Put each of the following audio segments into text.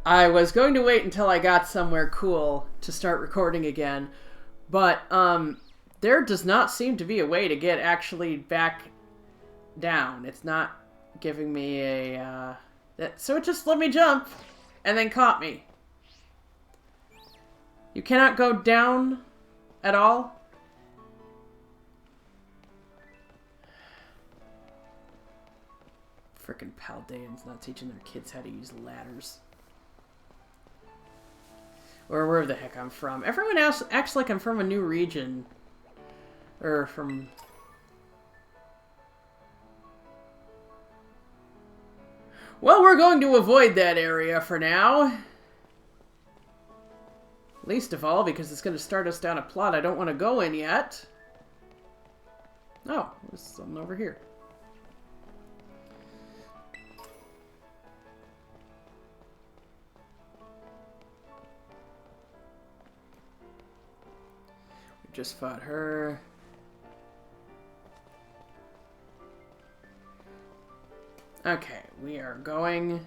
I was going to wait until I got somewhere cool to start recording again, but there does not seem to be a way to get actually back down. It's not giving me a... so it just let me jump and then caught me. You cannot go down at all? Frickin' Paldeans not teaching their kids how to use ladders. Or wherever the heck I'm from. Everyone else acts like I'm from a new region. Or from... Well, we're going to avoid that area for now. Least of all, because it's going to start us down a plot I don't want to go in yet. Oh, there's something over here. We just fought her. Okay, we are going...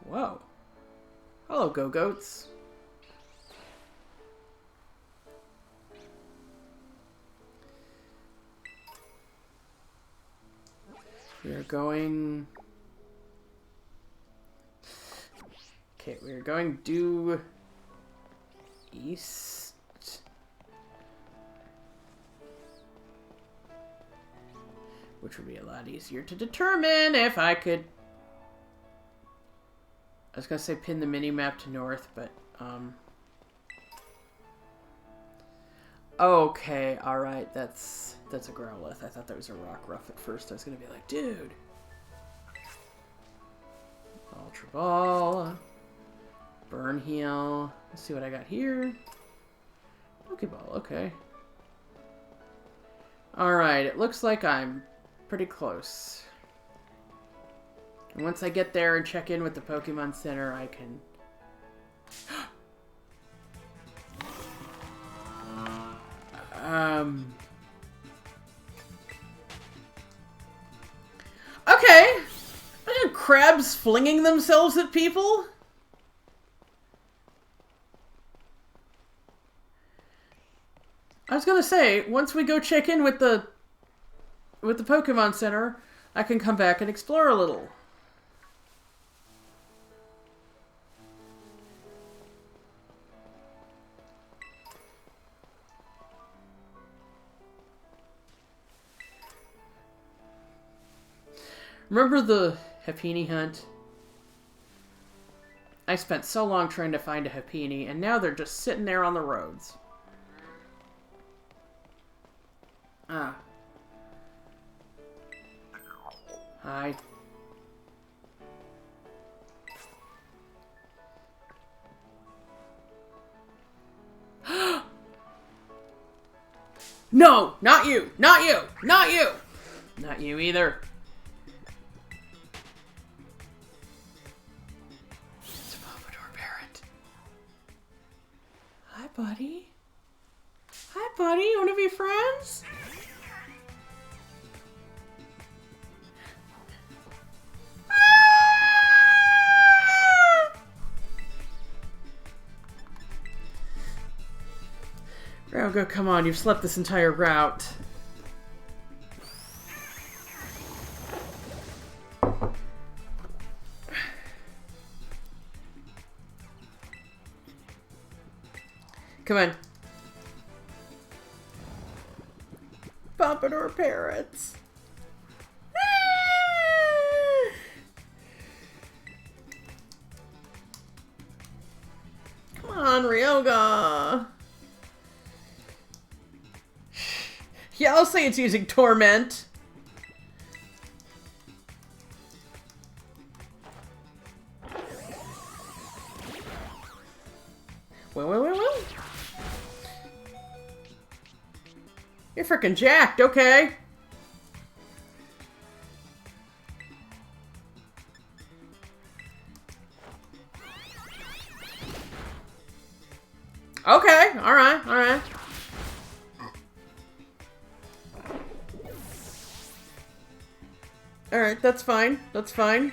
Whoa. Hello, go-goats. We are going... Okay, we are going due east. Which would be a lot easier to determine if I could... I was gonna say pin the mini-map to north, but, okay, alright, that's a Growlithe. I thought that was a Rockruff at first. I was gonna be like, dude. Ultra Ball. Burn Heal. Let's see what I got here. Pokeball, okay. Alright, it looks like I'm pretty close. And once I get there and check in with the Pokemon Center, I can... Okay! Are crabs flinging themselves at people? I was gonna say, once we go check in with the Pokemon Center, I can come back and explore a little. Remember the Happiny hunt? I spent so long trying to find a Happiny, and now they're just sitting there on the roads. Ah. Hi. No! Not you! Not you! Not you! Not you either. It's a pompador parrot. Hi, buddy. Hi, buddy. You want to be friends? Go, come on, you've slept this entire route. Come on. Pompadour parrots. Come on, Ryoga. Yeah, I'll say it's using Torment. Well. You're freaking jacked, okay. Okay, alright. Alright, that's fine. That's fine.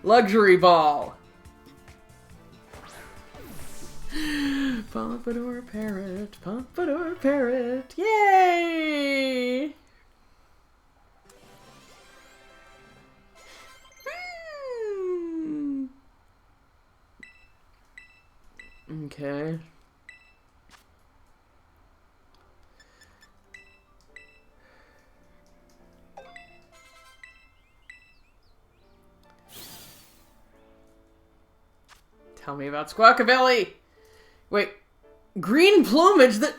Luxury ball. Pompador parrot, pompador parrot. Yay! Okay. Tell me about Squawkabilly. Wait, green plumage? That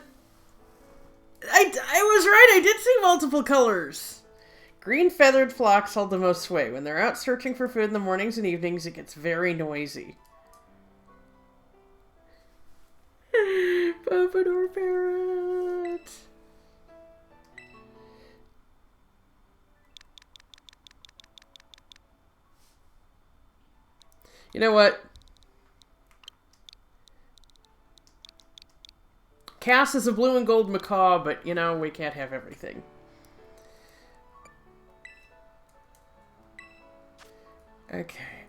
I was right. I did see multiple colors. Green feathered flocks hold the most sway. When they're out searching for food in the mornings and evenings, it gets very noisy. Pompador parrot. You know what? Cass is a blue and gold macaw, but, you know, we can't have everything. Okay.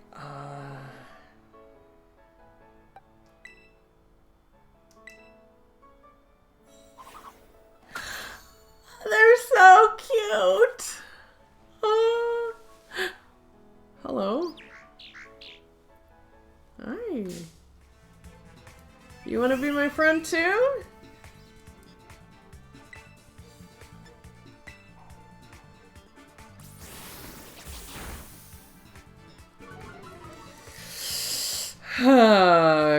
They're so cute. Oh. Hello. Hi. You want to be my friend too?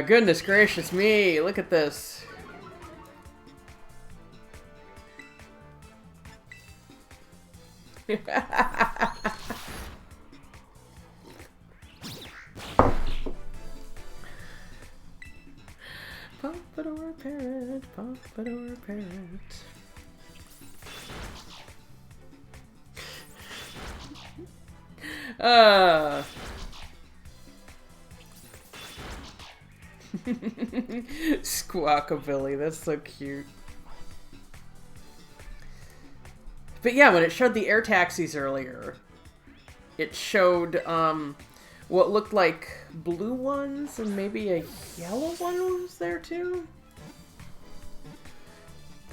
Goodness gracious me, look at this. Pompador parrot, pompador parrot. Squawkabilly, that's so cute. But yeah, when it showed the air taxis earlier, it showed what looked like blue ones and maybe a yellow one was there too.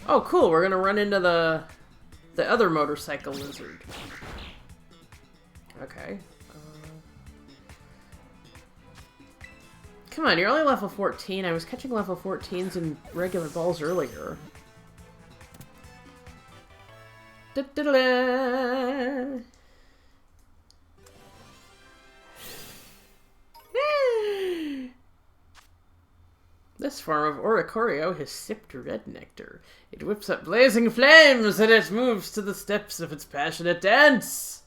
Oh cool, we're gonna run into the other motorcycle lizard. Okay. Come on, you're only level 14. I was catching level 14s in regular balls earlier. Da-da-da-da. This form of Oricorio has sipped red nectar. It whips up blazing flames and it moves to the steps of its passionate dance.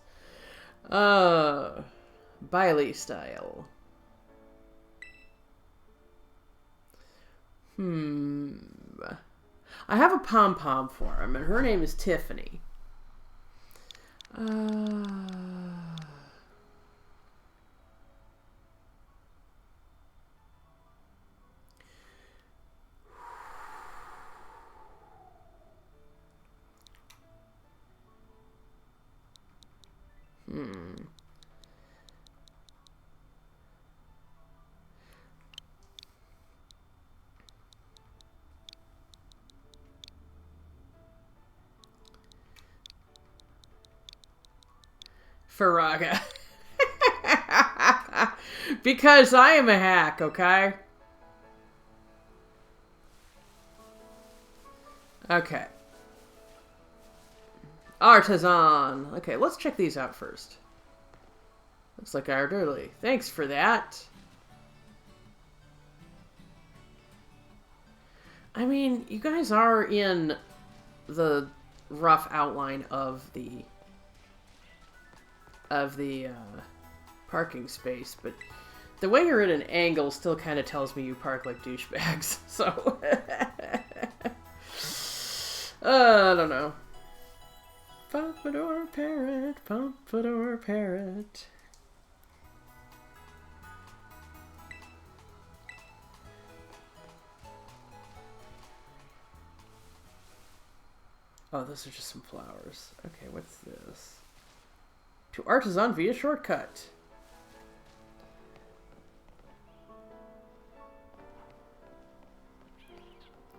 Biley style. I have a pom-pom for him, and her name is Tiffany. Faraga. Because I am a hack, okay? Okay. Artisan. Okay, let's check these out first. Looks like our dirty. Thanks for that. I mean, you guys are in the rough outline of the parking space, but the way you're at an angle still kind of tells me you park like douchebags, so... I don't know. Pompador parrot, pompador parrot. Oh, those are just some flowers. Okay, what's this? To Artisan via shortcut.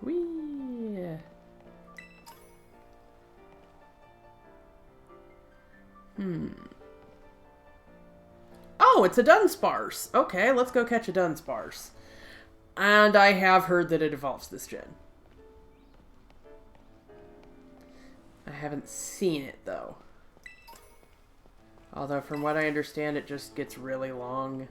Whee! Oh, it's a Dunsparce. Okay, let's go catch a Dunsparce. And I have heard that it evolves this gen. I haven't seen it, though. Although, from what I understand, it just gets really long.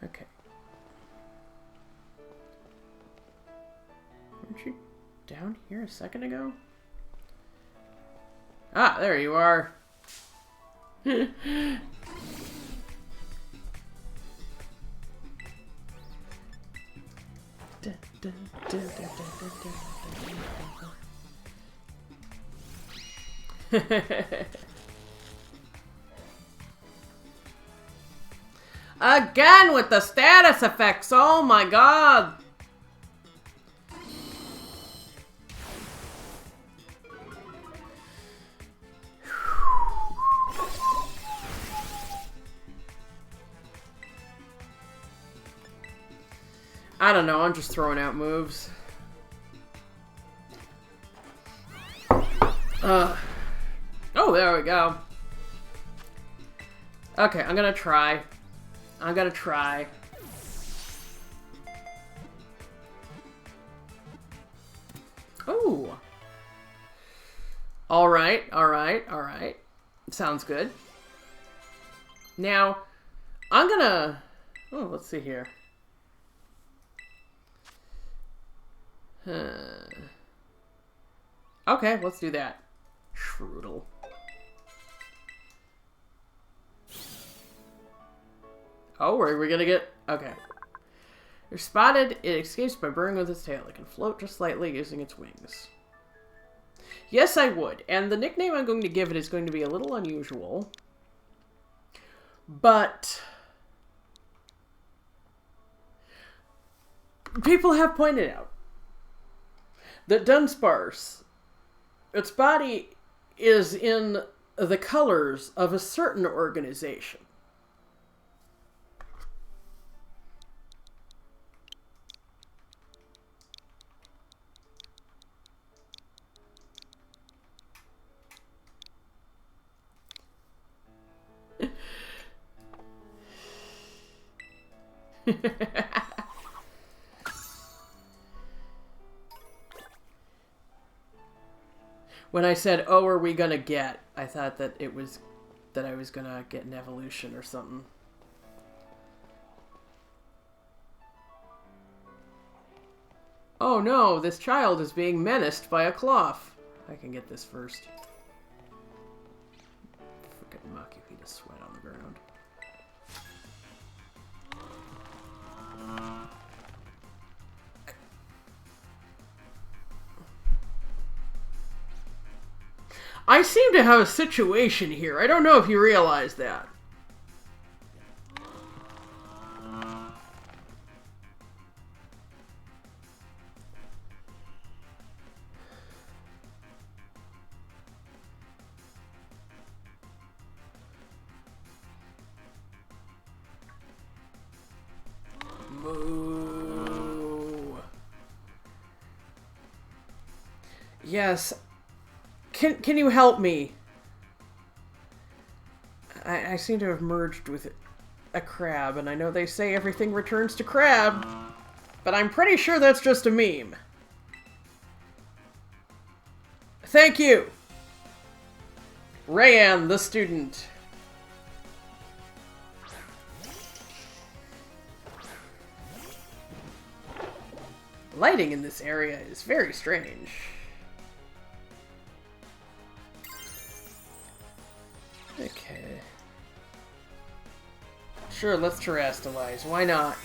Okay. Weren't you down here a second ago? Ah, there you are. Again with the status effects. Oh my god. I don't know, I'm just throwing out moves. Oh, there we go. Okay, I'm gonna try. Oh. Alright. Sounds good. Now, I'm gonna... Oh, let's see here. Okay, let's do that. Shroodle. Oh, where are we gonna get... Okay. You're spotted. It escapes by burrowing with its tail. It can float just slightly using its wings. Yes, I would. And the nickname I'm going to give it is going to be a little unusual. But... people have pointed out that Dunsparce, its body is in the colors of a certain organization. When I said, "Oh, are we gonna get?" I thought that it was that I was gonna get an evolution or something. Oh no, this child is being menaced by a cloth. I can get this first. Frickin' Makihita sweat on the ground. I seem to have a situation here. I don't know if you realize that. Moo. Yes. Can you help me? I seem to have merged with a crab, and I know they say everything returns to crab, but I'm pretty sure that's just a meme. Thank you! Rayan, the student. Lighting in this area is very strange. Okay. Sure, let's terrestrialize. Why not?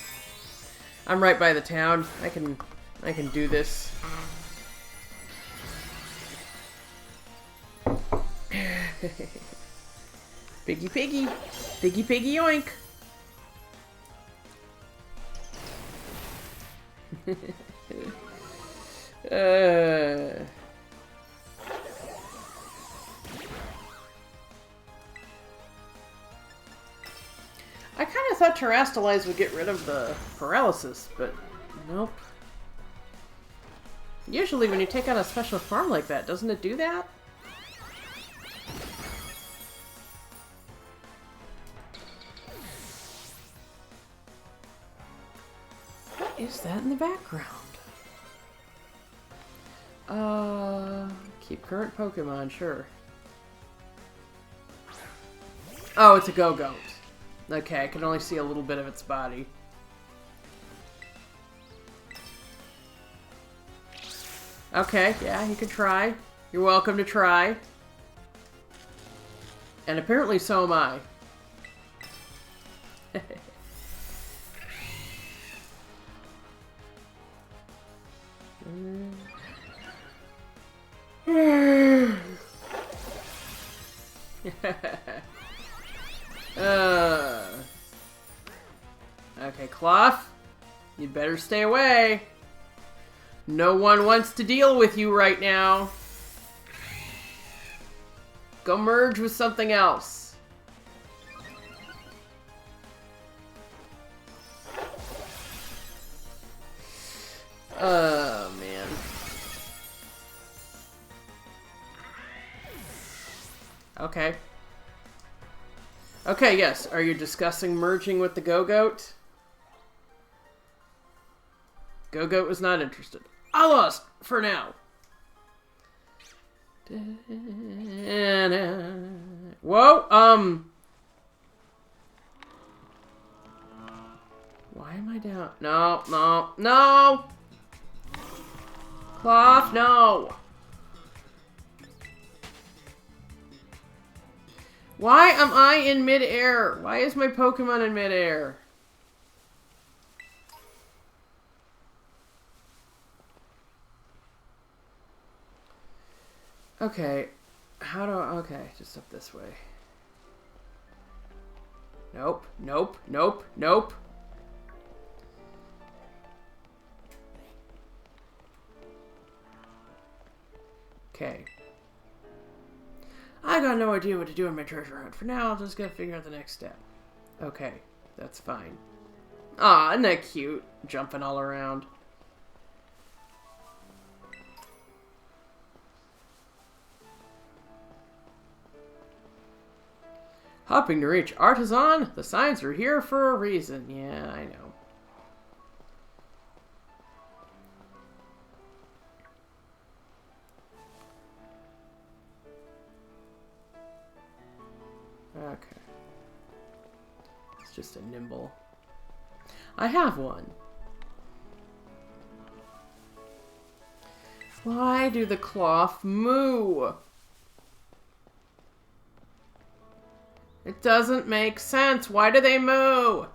I'm right by the town. I can do this. Piggy piggy. Piggy piggy yoink. I kind of thought Terrastalize would get rid of the paralysis, but nope. Usually when you take on a special form like that, doesn't it do that? What is that in the background? Keep current Pokemon, sure. Oh, it's a Go-Goat. Okay, I can only see a little bit of its body. Okay, yeah, you can try. You're welcome to try. And apparently so am I. Okay, Cloth. You'd better stay away. No one wants to deal with you right now. Go merge with something else. Oh, man. Okay. Okay, yes. Are you discussing merging with the Go-Goat? Go-Goat was not interested. I lost for now. Whoa, why am I down? No, no, no! Cloth, no! Why am I in midair? Why is my Pokemon in midair? Okay, how do I... Okay, just up this way. Nope, nope, nope, nope. Okay. I got no idea what to do in my treasure hunt. For now, I'll just gotta figure out the next step. Okay, that's fine. Aw, isn't that cute? Jumping all around. Hoping to reach Artisan? The signs are here for a reason. Yeah, I know. Okay. It's just a nimble. I have one. Why do the cloth moo? It doesn't make sense. Why do they moo?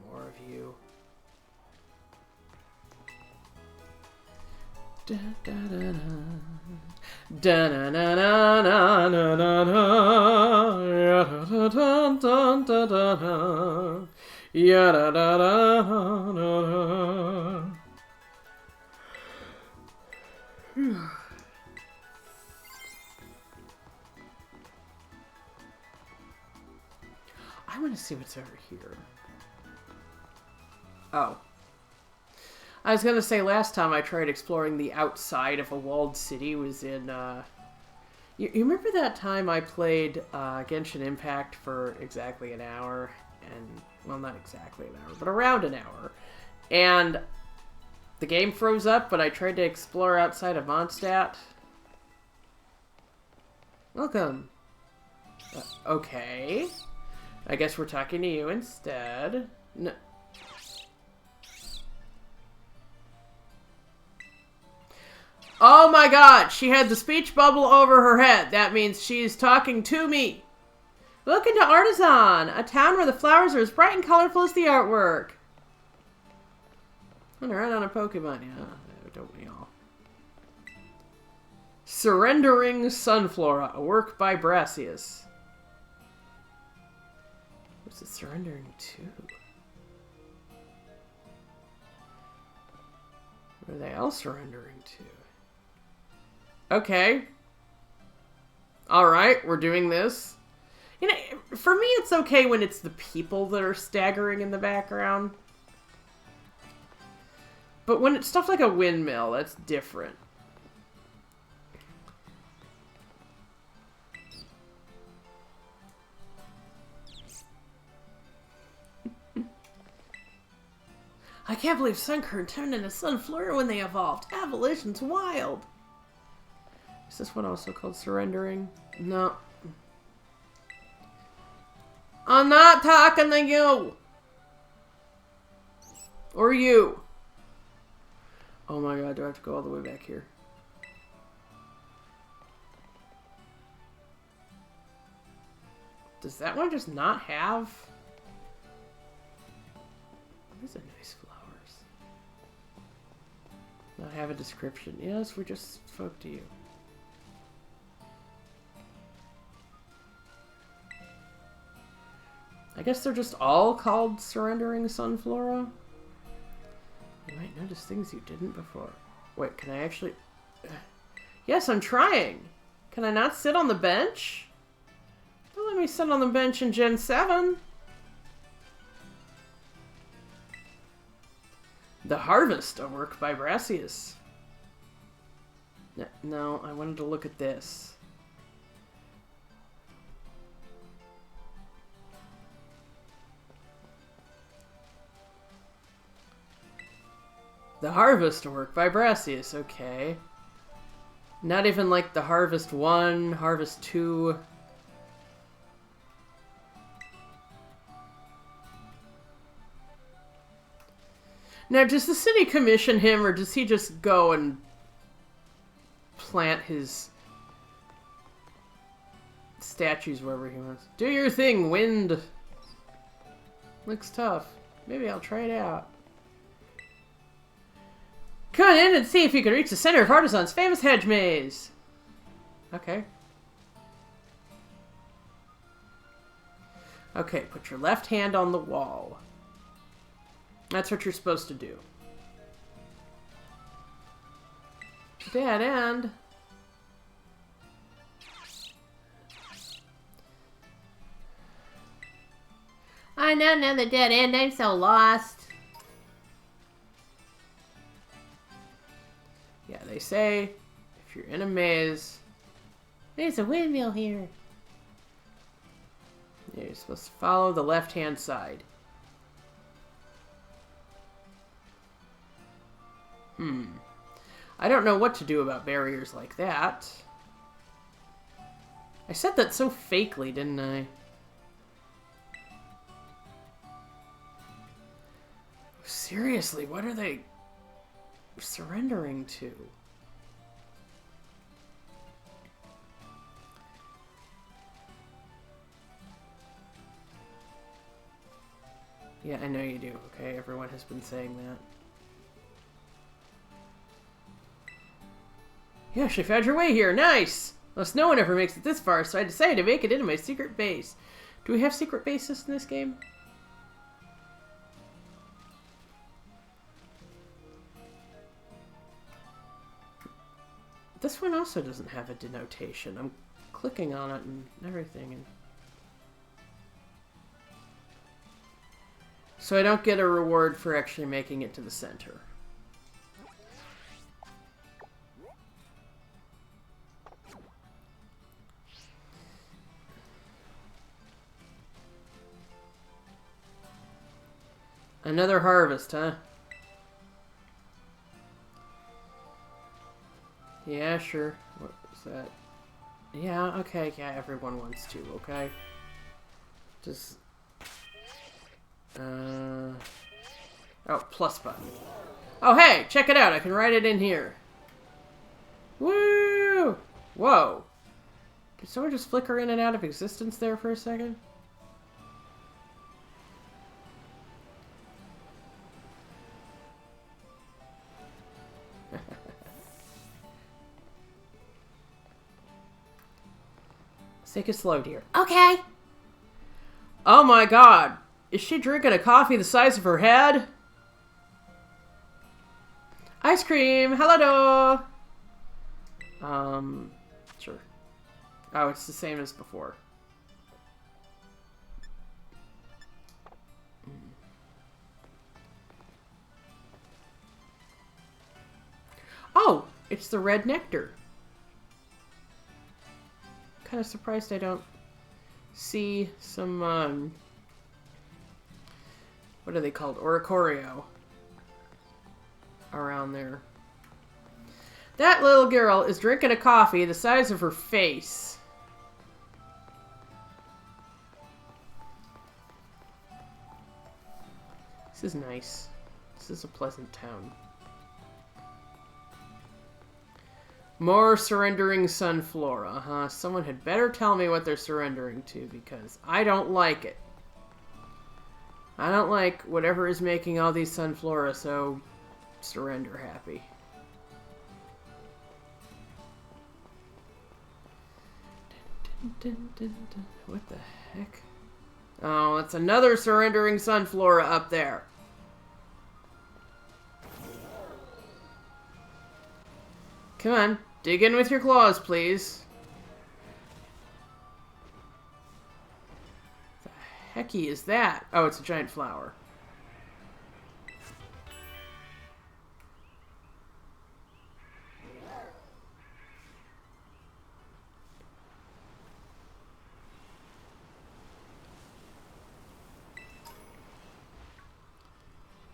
More of you. Da, da, da, da. Da na na na na na na na ya da da da da da da ya da da da da. I want to see what's over here. Oh. I was going to say, last time I tried exploring the outside of a walled city was in, You remember that time I played Genshin Impact for exactly an hour? And, well, not exactly an hour, but around an hour. And the game froze up, but I tried to explore outside of Mondstadt. Welcome. Okay. I guess we're talking to you instead. No. Oh my god, she had the speech bubble over her head. That means she's talking to me. Look into Artisan, a town where the flowers are as bright and colorful as the artwork. And right on a Pokemon, yeah. Don't we all? Surrendering Sunflora, a work by Brassius. What's it surrendering to? What are they all surrendering to? Okay. Alright, we're doing this. You know, for me it's okay when it's the people that are staggering in the background. But when it's stuff like a windmill, that's different. I can't believe Sunkern turned into Sunflora when they evolved. Evolution's wild. Is this one also called surrendering? No. I'm not talking to you. Or you. Oh my god, do I have to go all the way back here? Does that one just not have... These are nice flowers. Not have a description. Yes, we just spoke to you. I guess they're just all called Surrendering Sunflora? You might notice things you didn't before. Wait, can I actually... Yes, I'm trying! Can I not sit on the bench? Don't let me sit on the bench in Gen 7! The Harvest, a work by Brassius. No, I wanted to look at this. The Harvest, a work by Brassius, okay. Not even like the Harvest 1, Harvest 2... Now, does the city commission him, or does he just go and plant his statues wherever he wants? Do your thing, wind! Looks tough. Maybe I'll try it out. Come in and see if you can reach the center of Artisan's famous hedge maze! Okay. Okay, put your left hand on the wall. That's what you're supposed to do. Dead end. I know another dead end. I'm so lost. Yeah, they say if you're in a maze, there's a windmill here. Yeah, you're supposed to follow the left-hand side. I don't know what to do about barriers like that. I said that so fakely, didn't I? Seriously, what are they surrendering to? Yeah, I know you do. Okay, everyone has been saying that. You actually found your way here. Nice! Most no one ever makes it this far, so I decided to make it into my secret base. Do we have secret bases in this game? This one also doesn't have a denotation. I'm clicking on it and everything. And so I don't get a reward for actually making it to the center. Another harvest, huh? Yeah, sure. What was that? Yeah, okay, yeah, everyone wants to, okay? Just... Oh, plus button. Oh, hey, check it out, I can write it in here. Woo! Whoa. Did someone just flicker in and out of existence there for a second? take it slow, dear. Okay. Oh my god. Is she drinking a coffee the size of her head? Ice cream. Hello. Sure. Oh, it's the same as before. Oh, it's the red nectar. Kind of surprised I don't see some, what are they called? Oricorio around there. That little girl is drinking a coffee the size of her face. This is nice. This is a pleasant town. More surrendering sunflora, huh? Someone had better tell me what they're surrendering to, because I don't like it. I don't like whatever is making all these sunflora so surrender happy. What the heck? Oh, it's another surrendering sunflora up there. Come on, dig in with your claws, please. The hecky is that? Oh, it's a giant flower.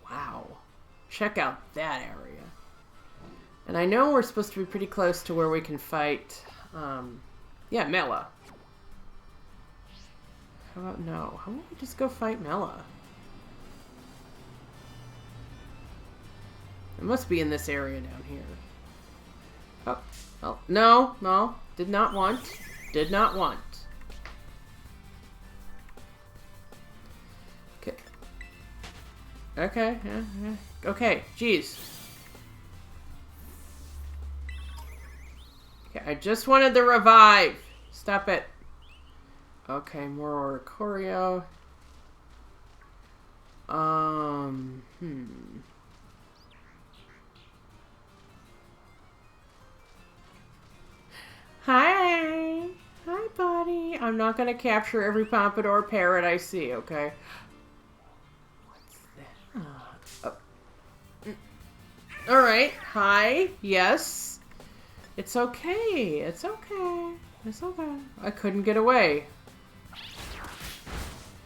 Wow. Check out that area. And I know we're supposed to be pretty close to where we can fight, yeah, Mela. How about no? How about we just go fight Mela? It must be in this area down here. Oh, oh, no, no, did not want, did not want. Okay. Okay, okay, jeez. Okay, I just wanted the revive. Stop it. Okay, more Oricorio. Hi. Hi, buddy. I'm not gonna capture every pompador parrot I see, okay? What's that? Oh. Alright. Hi. Yes. It's okay. It's okay. It's okay. I couldn't get away.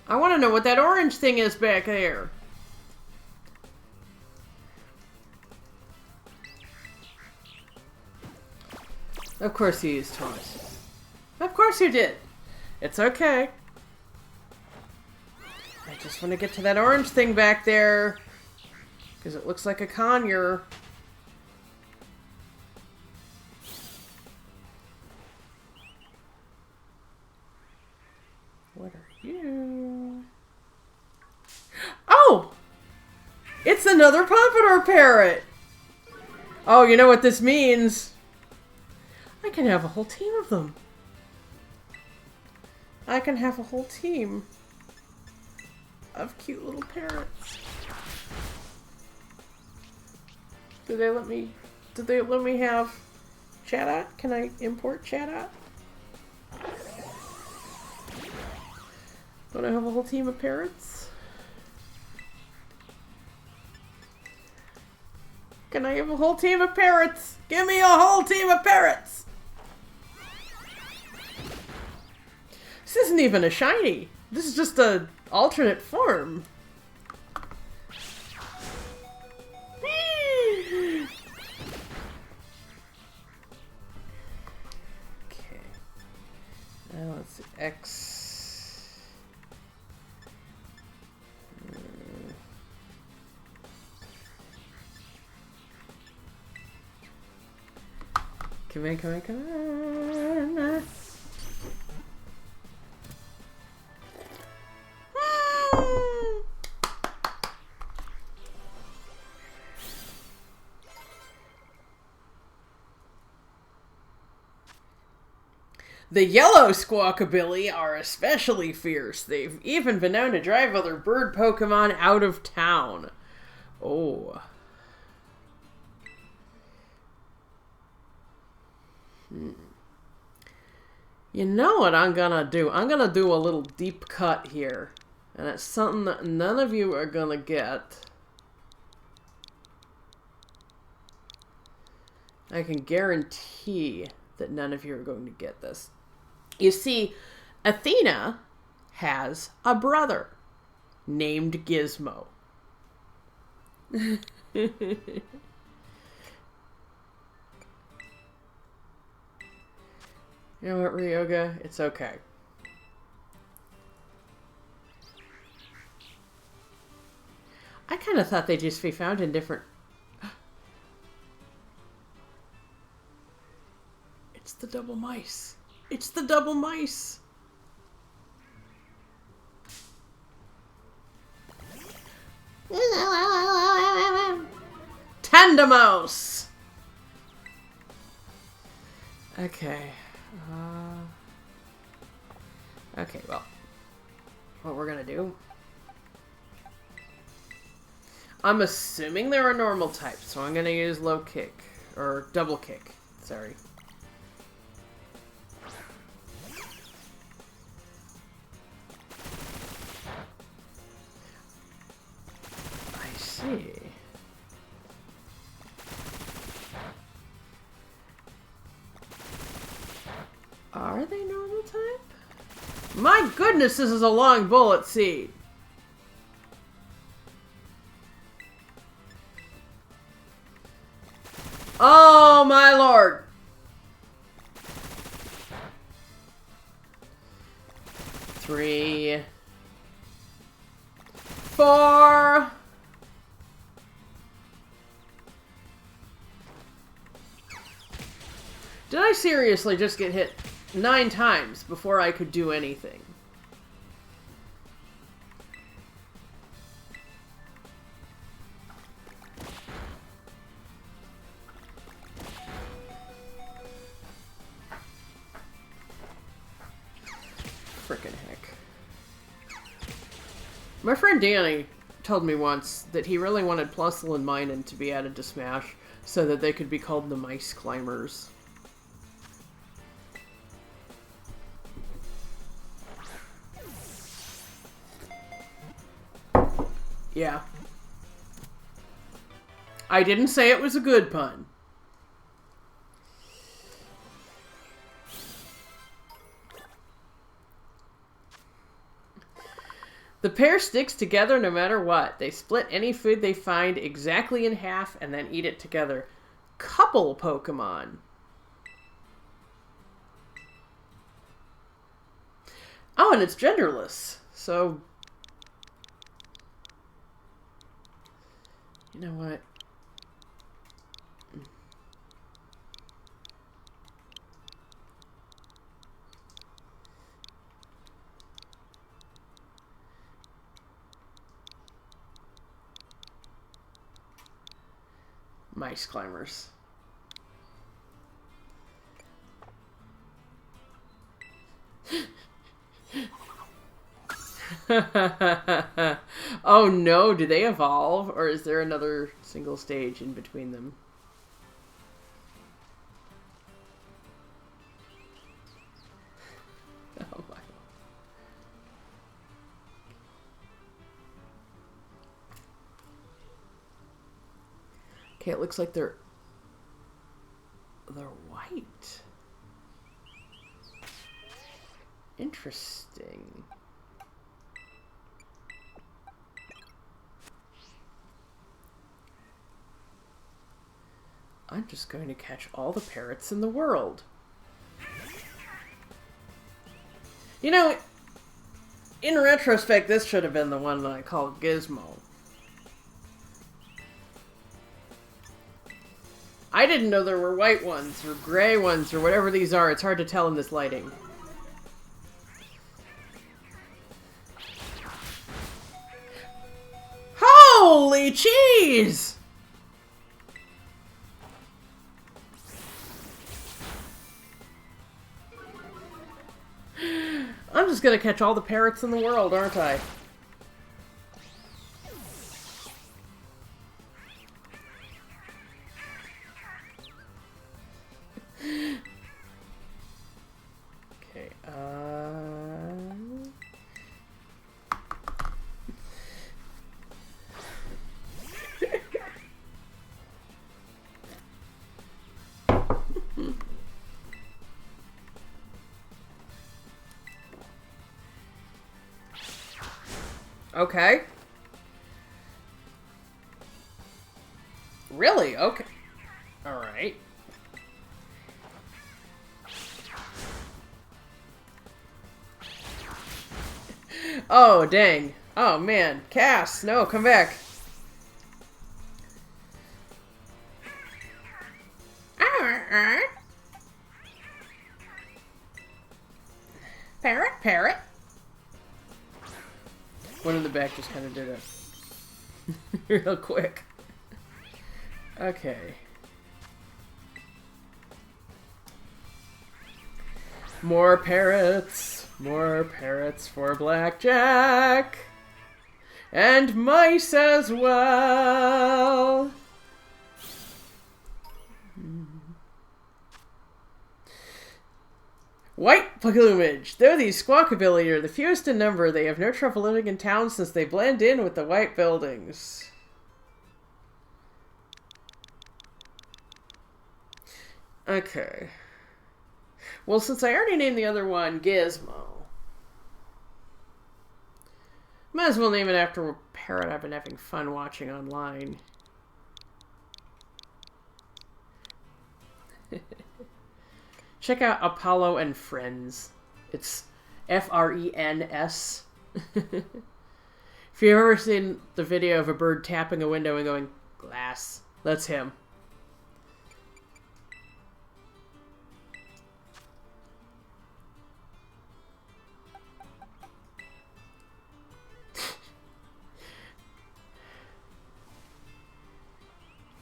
I want to know what that orange thing is back there. Of course you used toys. Of course you did. It's okay. I just want to get to that orange thing back there. Because it looks like a conure. What are you? Oh! It's another Pompadour parrot! Oh, you know what this means? I can have a whole team of them. I can have a whole team of cute little parrots. Did they let me have Chatot? Can I import Chatot? Don't I have a whole team of parrots? Can I have a whole team of parrots? Give me a whole team of parrots! This isn't even a shiny. This is just a alternate form. Okay. Now let's see. X. Come on, come on, come on. The yellow Squawkabilly are especially fierce. They've even been known to drive other bird Pokemon out of town. Oh. You know what I'm gonna do? I'm gonna do a little deep cut here. And it's something that none of you are gonna get. I can guarantee that none of you are going to get this. You see, Athena has a brother named Gizmo. You know what, Ryoga? It's okay. I kind of thought they'd just be found in different... It's the double mice. It's the double mice. Tandemos. Okay. Okay, well. What we're gonna do... I'm assuming they're a normal type, so I'm gonna use low kick. Or double kick. Sorry. I see. Are they normal type? My goodness, this is a long bullet seed. Oh my lord. 3, 4. Did I seriously just get hit 9 times before I could do anything? Frickin' heck. My friend Danny told me once that he really wanted Plusle and Minun to be added to Smash so that they could be called the Mice Climbers. Yeah. I didn't say it was a good pun. The pair sticks together no matter what. They split any food they find exactly in half and then eat it together. Couple Pokemon. Oh, and it's genderless. So... You know what? Mice climbers. Oh no, do they evolve? Or is there another single stage in between them? Oh my. Okay, it looks like they're white. Interesting. I'm just going to catch all the parrots in the world. You know, in retrospect, this should have been the one that I called Gizmo. I didn't know there were white ones, or gray ones, or whatever these are. It's hard to tell in this lighting. Holy cheese! I'm just gonna catch all the parrots in the world, aren't I? Okay, Okay. Really? Okay. Alright. Oh, dang. Oh, man. Cass, no, come back. Parrot, parrot. One in the back just kind of did it. Real quick. Okay. More parrots. More parrots for Blackjack. And mice as well. White plumage. Though these squawkabilly are the fewest in number, they have no trouble living in town since they blend in with the white buildings. Okay. Well, since I already named the other one Gizmo, might as well name it after a parrot I've been having fun watching online. Check out Apollo and Friends. It's F-R-E-N-S. If you've ever seen the video of a bird tapping a window and going, glass, that's him.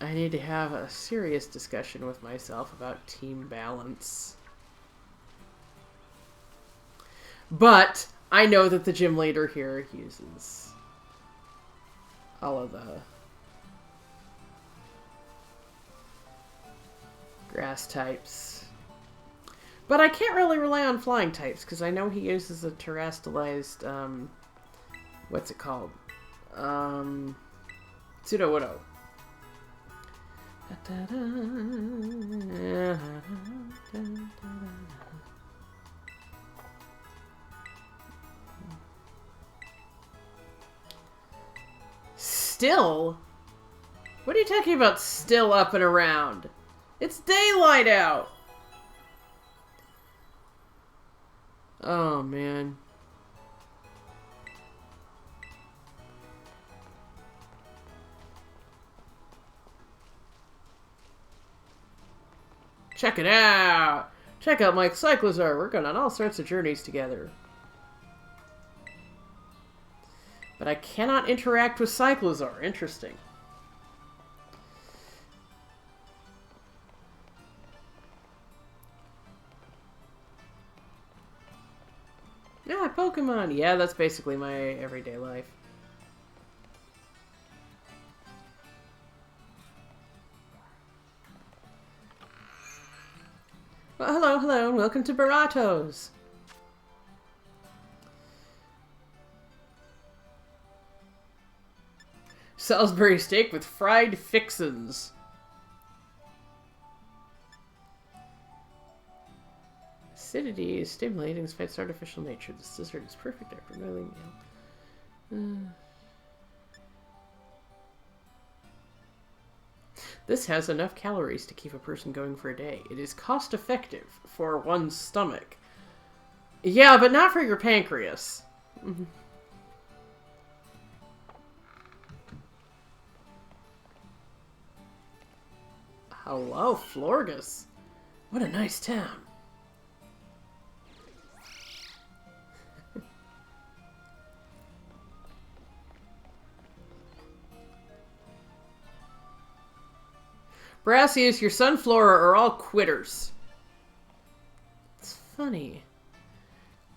I need to have a serious discussion with myself about team balance. But I know that the gym leader here uses all of the grass types. But I can't really rely on flying types because I know he uses a terrestrialized, what's it called? Pseudo-Widow. Still? What are you talking about still up and around? It's daylight out! Oh, man. Check it out! Check out Mike Cyclozar. We're going on all sorts of journeys together. But I cannot interact with Cyclozar. Interesting. Yeah, Pokemon. Yeah, that's basically my everyday life. Well, hello, hello, and welcome to Parrots. Salisbury steak with fried fixins. Acidity is stimulating despite its artificial nature. This dessert is perfect after an early meal. This has enough calories to keep a person going for a day. It is cost effective for one's stomach. Yeah, but not for your pancreas. Hello, Florgus. What a nice town. Brassius, your Sunflora are all quitters. It's funny.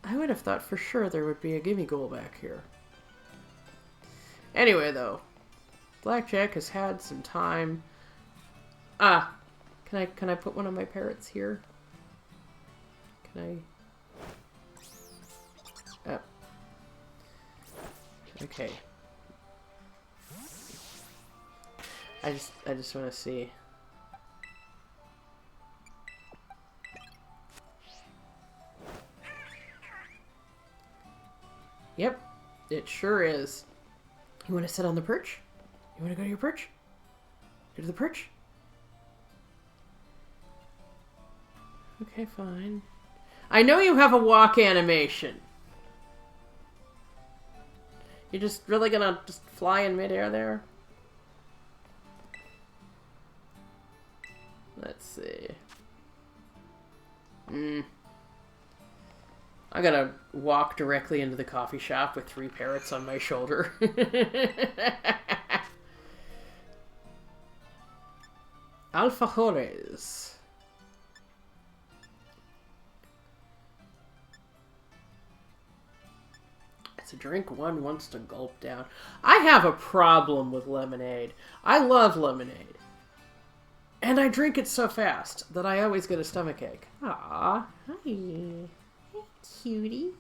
I would have thought for sure there would be a gimme goal back here. Anyway, though, Blackjack has had some time. Ah, can I put one of my parrots here? Can I? Oh. Okay. I just want to see. Yep, it sure is. You want to sit on the perch? You want to go to your perch? Go to the perch? Okay, fine. I know you have a walk animation. You're just really gonna just fly in midair there? Let's see. I gotta walk directly into the coffee shop with 3 parrots on my shoulder. Alfajores. It's a drink one wants to gulp down. I have a problem with lemonade. I love lemonade. And I drink it so fast that I always get a stomachache. Aw, hi. Cutie.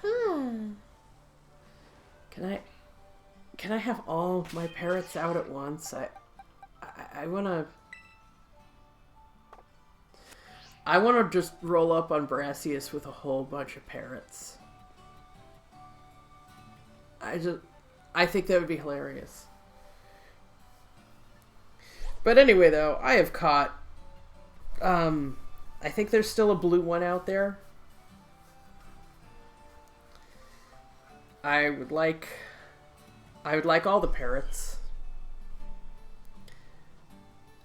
Huh. Can I have all my parrots out at once? I wanna just roll up on Brassius with a whole bunch of parrots. I think that would be hilarious. But anyway, though, I have caught I think there's still a blue one out there. I would like all the parrots.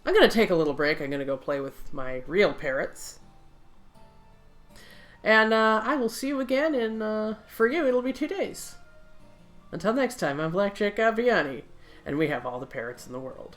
I'm going to take a little break. I'm going to go play with my real parrots. And I will see you again in, for you, it'll be 2 days. Until next time, I'm Blackjack Aviani, and we have all the parrots in the world.